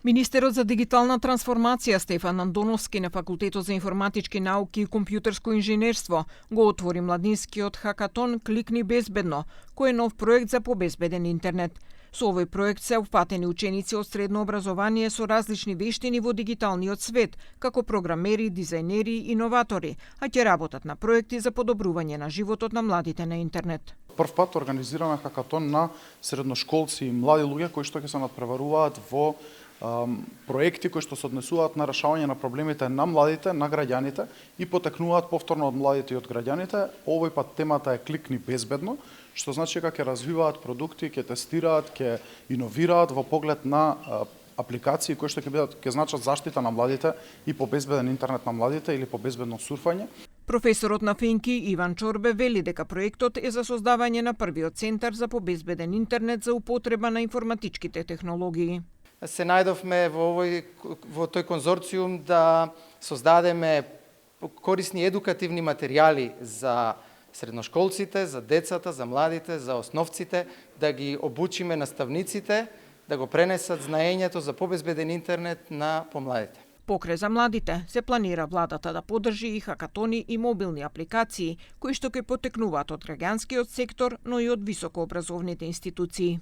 Министерот за дигитална трансформација Стефан Андоновски на Факултетот за информатички науки и компјутерско инженерство го отвори младинскиот хакатон Кликни безбедно, кој е нов проект за побезбеден интернет. Со овој проект се опфатени ученици од средно образование со различни вештини во дигиталниот свет, како програмери, дизајнери и иноватори, а ќе работат на проекти за подобрување на животот на младите на интернет. Прв пат организираме хакатон на средношколци и млади луѓе кои што ќе се надпреваруваат во проекти кои што се однесуваат на решавање на проблемите на младите, на граѓаните и потекнуваат повторно од младите и од граѓаните. Овој пат темата е Кликни безбедно, што значи дека ќе развиваат продукти, ќе тестираат, ќе иновираат во поглед на апликации кои што ќе значат заштита на младите и по безбеден интернет на младите или по безбедно сурфање. Професорот на Финки Иван Чорбе вели дека проектот е за создавање на првиот центар за побезбеден интернет за употреба на информатичките технологии. Се најдовме во тој конзорциум да создадеме корисни едукативни материјали за средношколците, за децата, за младите, за основците, да ги обучиме наставниците, да го пренесат знаењето за побезбеден интернет на помладите. Покрај за младите, се планира владата да поддржи и хакатони и мобилни апликации, кои што ќе потекнуваат од граѓанскиот сектор, но и од високообразовните институции.